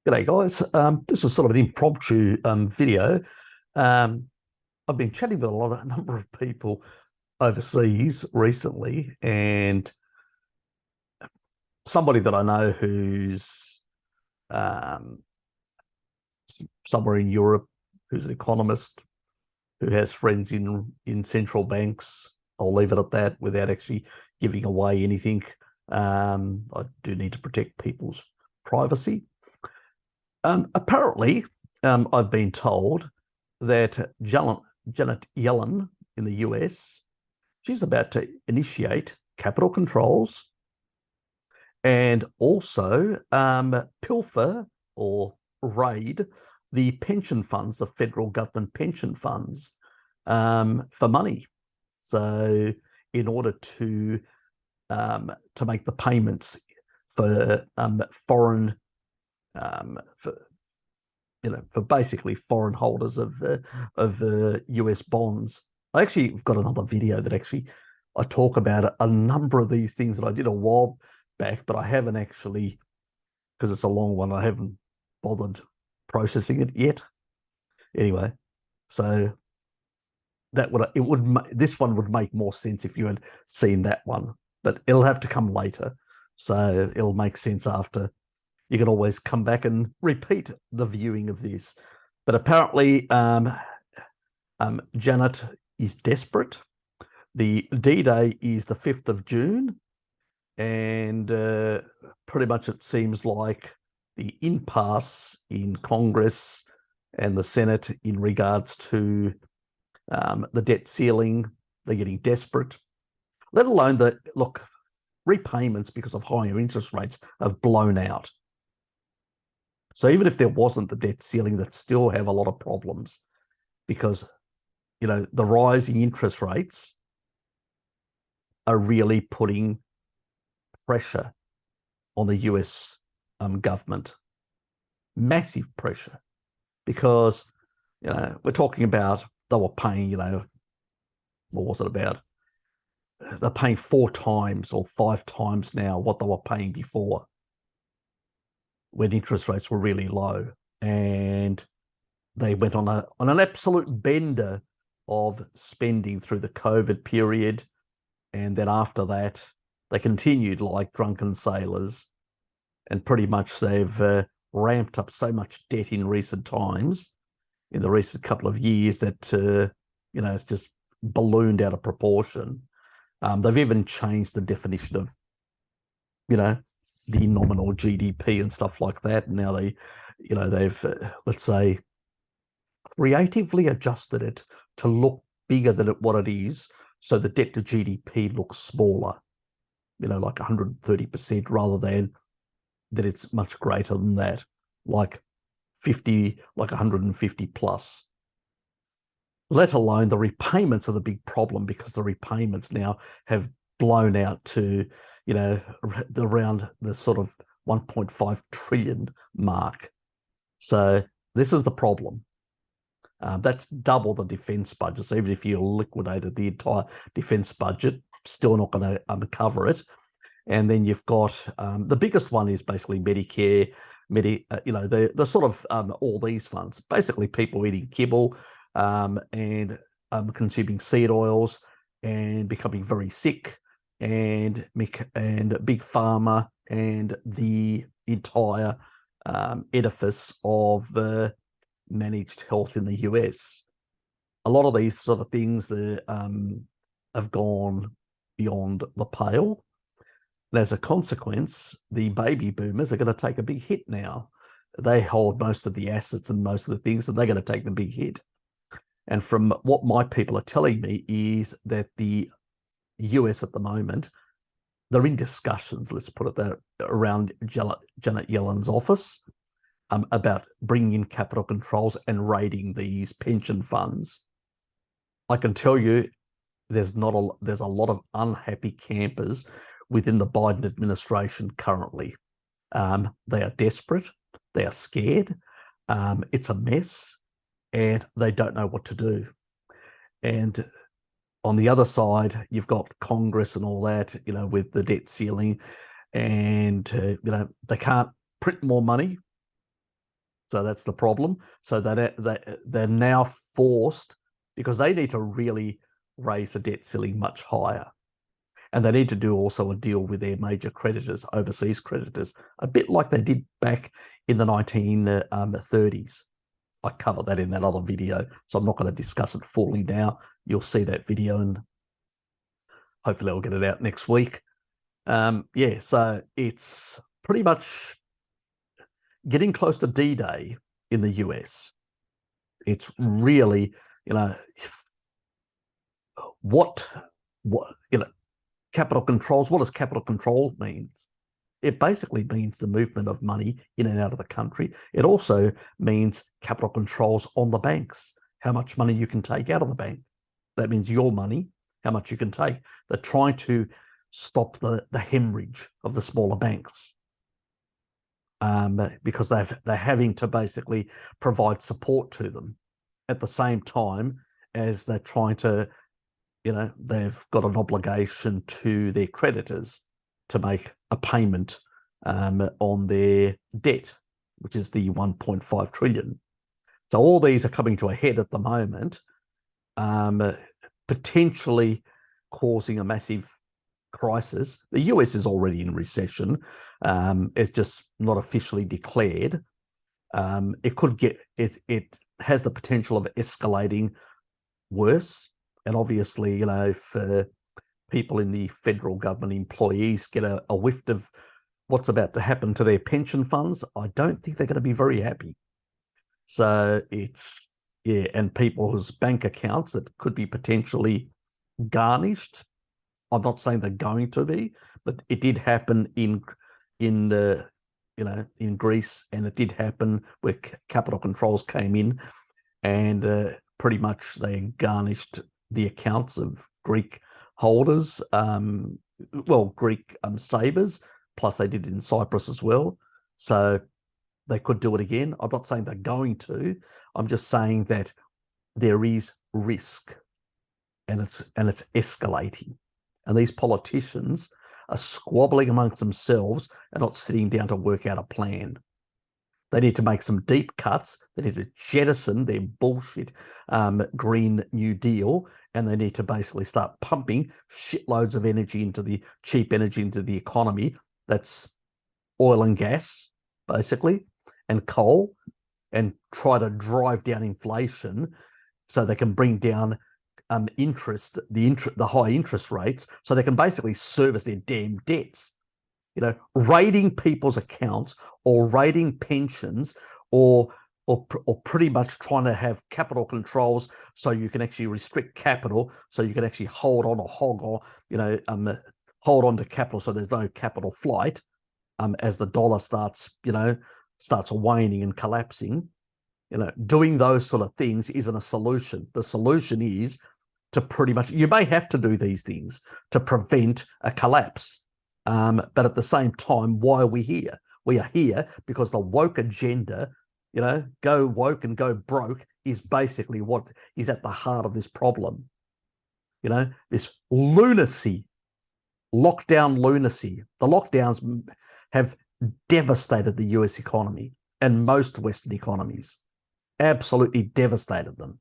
G'day guys. This is sort of an impromptu video. Um, I've been chatting with a number of people overseas recently, and somebody that I know who's um, somewhere in Europe, who's an economist, who has friends in central banks. I'll leave it at that without actually giving away anything. I do need to protect people's privacy. Apparently, I've been told that Janet Yellen in the US, she's about to initiate capital controls and also pilfer or raid the pension funds, the federal government pension funds, for money. So, in order to make the payments for foreign for for basically foreign holders of US bonds. I actually have got another video that actually I talk about a number of these things that I did a while back, but I haven't actually, because it's a long one, I haven't bothered processing it yet. Anyway, so this one would make more sense if you had seen that one, but it'll have to come later. So it'll make sense after. You can always come back and repeat the viewing of this. But apparently, Janet is desperate. The D-Day is the 5th of June, and pretty much it seems like the impasse in Congress and the Senate in regards to the debt ceiling, they're getting desperate, let alone that, look, repayments because of higher interest rates have blown out. So even if there wasn't the debt ceiling, that still have a lot of problems because, the rising interest rates are really putting pressure on the US government, massive pressure, because, we're talking about they were paying, what was it about? They're paying 4 times or 5 times now what they were paying before, when interest rates were really low, and they went on an absolute bender of spending through the COVID period, and then after that they continued like drunken sailors, and pretty much they've ramped up so much debt in recent times, in the recent couple of years, that it's just ballooned out of proportion. They've even changed the definition of the nominal GDP and stuff like that. And now they've let's say creatively adjusted it to look bigger than what it is, so the debt to GDP looks smaller, like 130%, rather than that it's much greater than that, like 150 plus. Let alone the repayments are the big problem, because the repayments now have blown out to around the sort of 1.5 trillion mark. So this is the problem. That's double the defense budget. So even if you liquidated the entire defense budget, still not going to cover it. And then you've got the biggest one is basically Medicare, the sort of all these funds. Basically, people eating kibble and consuming seed oils and becoming very sick, and big pharma and the entire edifice of managed health in the US. A lot of these sort of things have gone beyond the pale. And as a consequence, the baby boomers are going to take a big hit now. They hold most of the assets and most of the things, and they're going to take the big hit. And from what my people are telling me is that the US at the moment, they're in discussions, let's put it that, around Janet Yellen's office, about bringing in capital controls and raiding these pension funds. I can tell you there's a lot of unhappy campers within the Biden administration currently. They are desperate. They are scared. It's a mess, and they don't know what to do. And on the other side, you've got Congress and all that, with the debt ceiling, and they can't print more money. So that's the problem. So they're now forced, because they need to really raise the debt ceiling much higher. And they need to do also a deal with their major creditors, overseas creditors, a bit like they did back in the 1930s. I covered that in that other video, so I'm not going to discuss it fully now. You'll see that video, and hopefully I'll get it out next week. Yeah, so it's pretty much getting close to D-Day in the US. It's really, what capital controls. What does capital control mean? It basically means the movement of money in and out of the country. It also means capital controls on the banks, how much money you can take out of the bank. That means your money, how much you can take. They're trying to stop the hemorrhage of the smaller banks, because they're having to basically provide support to them at the same time as they're trying to, they've got an obligation to their creditors to make a payment on their debt, which is the 1.5 trillion. So all these are coming to a head at the moment, potentially causing a massive crisis. The US is already in recession. It's just not officially declared. It could get, it has the potential of escalating worse. And obviously, if people in the federal government, employees, get a whiff of what's about to happen to their pension funds, I don't think they're going to be very happy. So it's, yeah, and people's bank accounts that could be potentially garnished. I'm not saying they're going to be, but it did happen in Greece, and it did happen where capital controls came in, and pretty much they garnished the accounts of Greek holders, Greek savers, plus they did it in Cyprus as well. So they could do it again. I'm not saying they're going to. I'm just saying that there is risk, and it's escalating. And these politicians are squabbling amongst themselves and not sitting down to work out a plan. They need to make some deep cuts. They need to jettison their bullshit Green New Deal, and they need to basically start pumping shitloads of energy into the cheap energy into the economy. That's oil and gas, basically, and coal, and try to drive down inflation so they can bring down the high interest rates, so they can basically service their damn debts. Raiding people's accounts or raiding pensions, or pretty much trying to have capital controls so you can actually restrict capital, so you can actually hold on or hold on to capital, so there's no capital flight as the dollar starts waning and collapsing. Doing those sort of things isn't a solution. The solution is to pretty much, you may have to do these things to prevent a collapse. But at the same time, why are we here? We are here because the woke agenda, go woke and go broke, is basically what is at the heart of this problem. This lunacy, lockdown lunacy. The lockdowns have devastated the US economy and most Western economies, absolutely devastated them.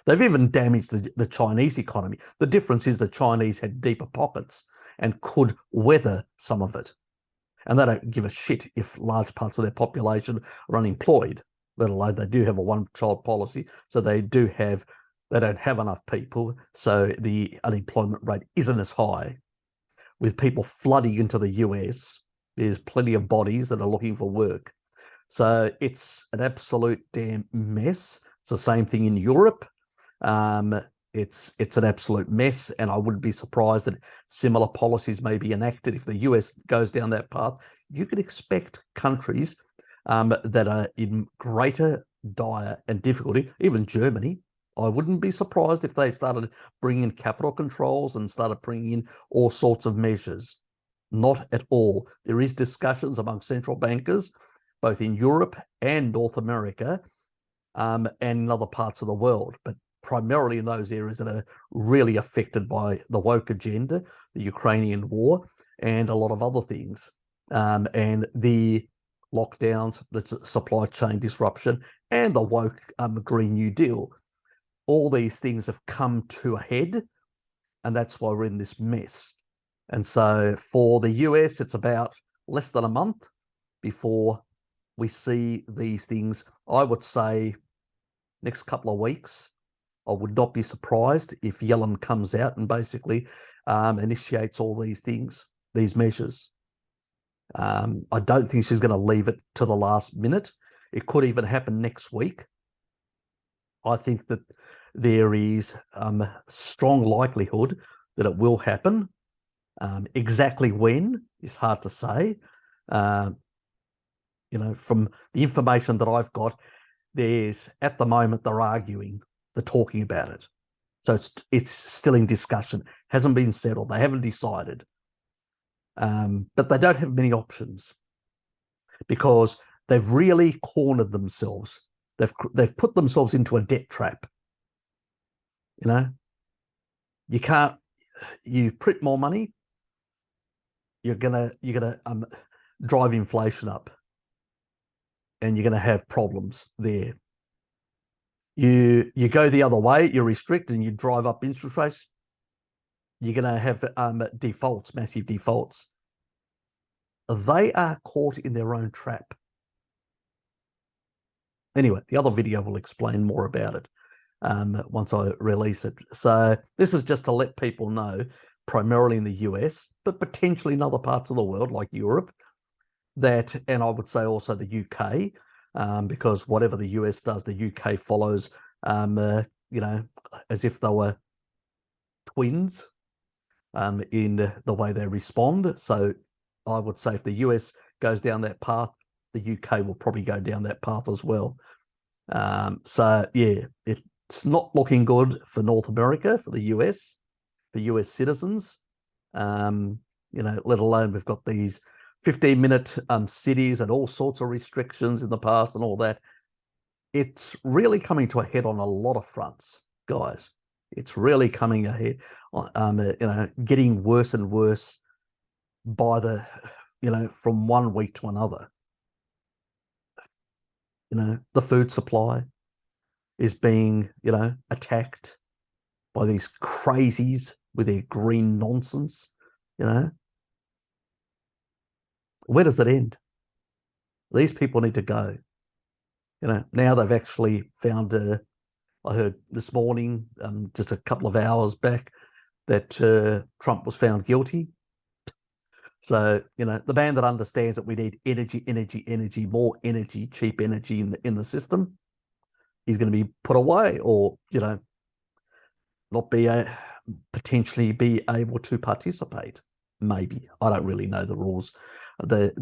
They've even damaged the Chinese economy. The difference is the Chinese had deeper pockets and could weather some of it. And they don't give a shit if large parts of their population are unemployed, let alone they do have a one-child policy. So they don't have enough people, so the unemployment rate isn't as high. With people flooding into the US, there's plenty of bodies that are looking for work. So it's an absolute damn mess. It's the same thing in Europe. It's an absolute mess, and I wouldn't be surprised that similar policies may be enacted if the US goes down that path. You could expect countries that are in greater dire and difficulty, even Germany. I wouldn't be surprised if they started bringing in capital controls and started bringing in all sorts of measures. Not at all. There is discussions among central bankers, both in Europe and North America, and in other parts of the world, but primarily in those areas that are really affected by the woke agenda, the Ukrainian war, and a lot of other things. And the lockdowns, the supply chain disruption, and the woke Green New Deal. All these things have come to a head, and that's why we're in this mess. And so for the US, it's about less than a month before we see these things. I would say next couple of weeks. I would not be surprised if Yellen comes out and basically initiates all these things, these measures. I don't think she's going to leave it to the last minute. It could even happen next week. I think that there is a strong likelihood that it will happen. Exactly when is hard to say. From the information that I've got, at the moment they're arguing, they're talking about it. So it's still in discussion, hasn't been settled. They haven't decided. But they don't have many options because they've really cornered themselves. They've put themselves into a debt trap. You print more money, you're gonna drive inflation up, and you're gonna have problems there. You go the other way, you restrict and you drive up interest rates, you're gonna have defaults, massive defaults. They are caught in their own trap. Anyway, the other video will explain more about it once I release it. So this is just to let people know, primarily in the US, but potentially in other parts of the world like Europe, that, and I would say also the UK, because whatever the US does, the UK follows, as if they were twins in the way they respond. So I would say if the US goes down that path, the UK will probably go down that path as well. So yeah, it's not looking good for North America, for the US, for US citizens. Let alone we've got these 15-minute cities and all sorts of restrictions in the past and all that. It's really coming to a head on a lot of fronts, guys. It's really coming ahead, getting worse and worse by from one week to another. The food supply is being, attacked by these crazies with their green nonsense. Where does it end? These people need to go. Now they've actually found, I heard this morning, just a couple of hours back, that Trump was found guilty. So, the man that understands that we need energy, more energy, cheap energy in the system, he's going to be put away, or, not potentially be able to participate. Maybe. I don't really know the rules, the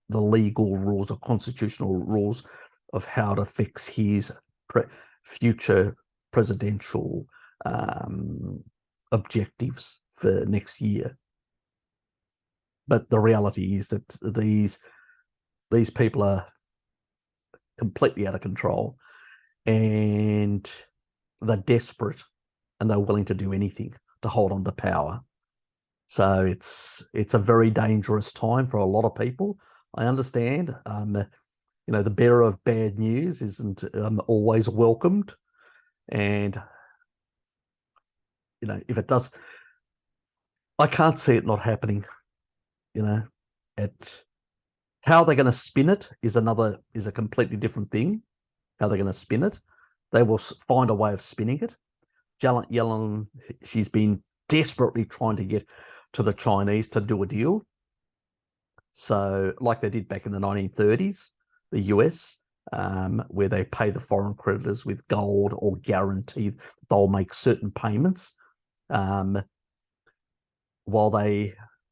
legal rules or constitutional rules of how to fix his future presidential objectives for next year. But the reality is that these people are completely out of control, and they're desperate, and they're willing to do anything to hold on to power. So it's a very dangerous time for a lot of people. I understand. The bearer of bad news isn't always welcomed, and if it does, I can't see it not happening. How they're going to spin it is a completely different thing. How they're going to spin it, they will find a way of spinning it. Janet Yellen, she's been desperately trying to get to the Chinese to do a deal. So, like they did back in the 1930s, the US, where they pay the foreign creditors with gold or guarantee they'll make certain payments.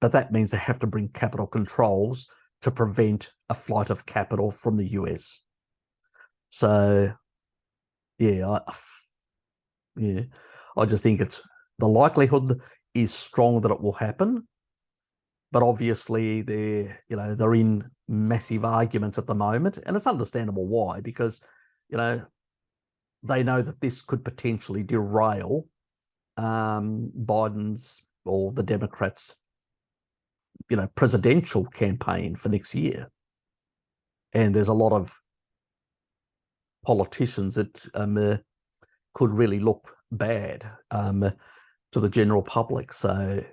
But that means they have to bring capital controls to prevent a flight of capital from the US. So, yeah, I just think the likelihood is strong that it will happen. But obviously they're in massive arguments at the moment, and it's understandable why, because they know that this could potentially derail Biden's or the Democrats' presidential campaign for next year. and there's a lot of politicians that could really look bad to the general public. So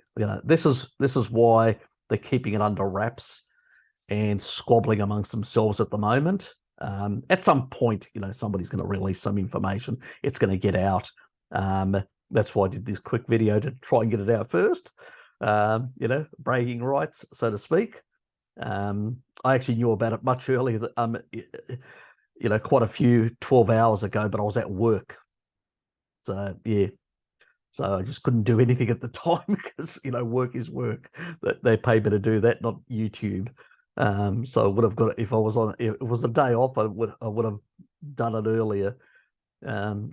this is why they're keeping it under wraps and squabbling amongst themselves at the moment. At some point, somebody's going to release some information. It's going to get out. That's why I did this quick video, to try and get it out first. Bragging rights, so to speak. I actually knew about it much earlier, quite a few 12 hours ago, but I was at work. So, yeah. So I just couldn't do anything at the time because, work is work. They pay me to do that, not YouTube. So I would have got it if it was a day off, I would have done it earlier.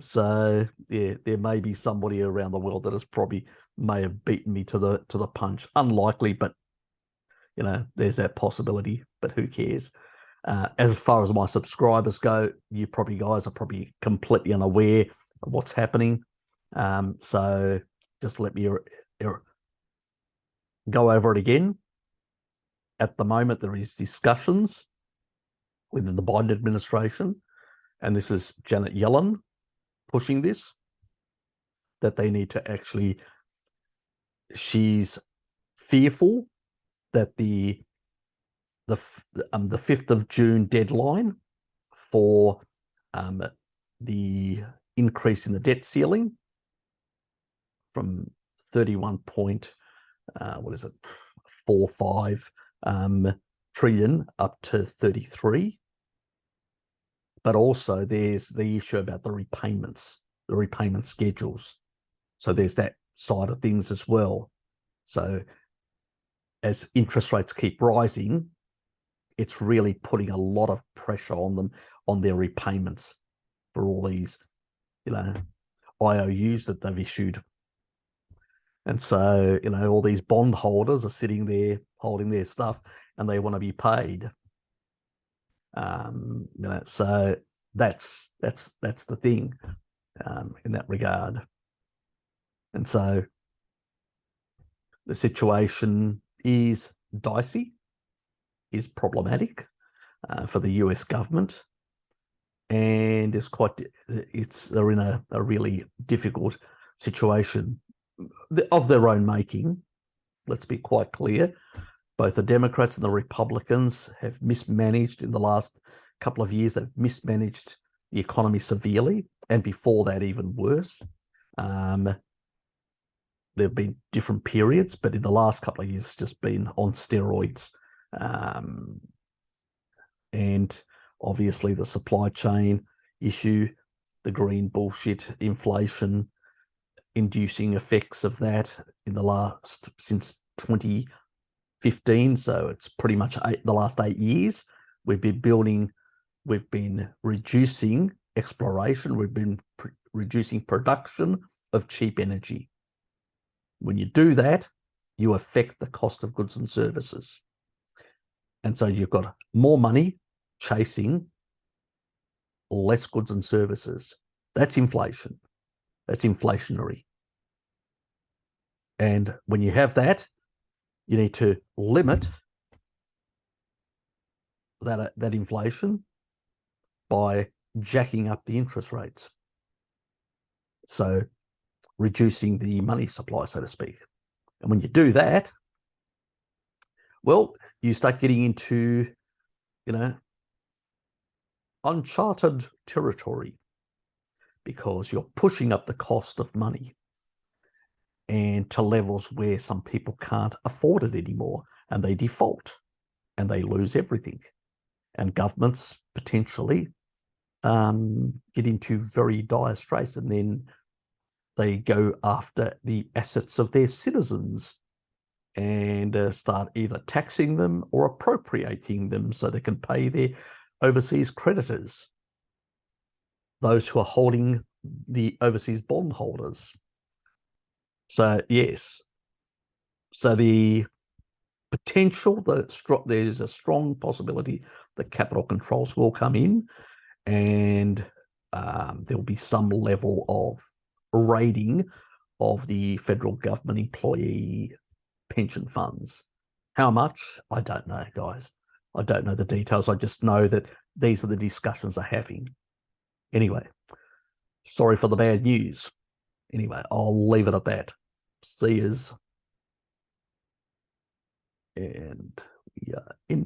So yeah, there may be somebody around the world that may have beaten me to the punch. Unlikely, but there's that possibility. But who cares? As far as my subscribers go, you guys are probably completely unaware of what's happening. So just let me go over it again. At the moment, there is discussions within the Biden administration, and this is Janet Yellen pushing this, that they need to actually, she's fearful that the 5th of June deadline for the increase in the debt ceiling from 31.45 trillion up to 33. But also there's the issue about the repayment schedules. So there's that side of things as well. So as interest rates keep rising, it's really putting a lot of pressure on them, on their repayments for all these, IOUs that they've issued. And so, all these bond holders are sitting there holding their stuff and they want to be paid. So that's the thing in that regard. And so the situation is dicey, is problematic for the US government, and they're in a really difficult situation of their own making. Let's be quite clear. Both the Democrats and the Republicans have mismanaged in the last couple of years. They've mismanaged the economy severely, and before that, even worse. There have been different periods, but in the last couple of years, it's just been on steroids. And obviously the supply chain issue, the green bullshit, inflation, inducing effects of that since 2015. So it's pretty much the last 8 years. We've been reducing exploration. We've been reducing production of cheap energy. When you do that, you affect the cost of goods and services. And so you've got more money chasing less goods and services. That's inflation. That's inflationary. And when you have that, you need to limit that inflation by jacking up the interest rates. So reducing the money supply, so to speak. And when you do that, well, you start getting into, uncharted territory, because you're pushing up the cost of money and to levels where some people can't afford it anymore, and they default and they lose everything. And governments potentially get into very dire straits, and then they go after the assets of their citizens and start either taxing them or appropriating them so they can pay their overseas creditors, those who are holding the overseas bond holders. So yes, so the potential, there's a strong possibility that capital controls will come in, and there'll be some level of raiding of the federal government employee pension funds. How much? I don't know, guys. I don't know the details. I just know that these are the discussions they're having. Anyway, sorry for the bad news. Anyway, I'll leave it at that. See yous. And yeah, in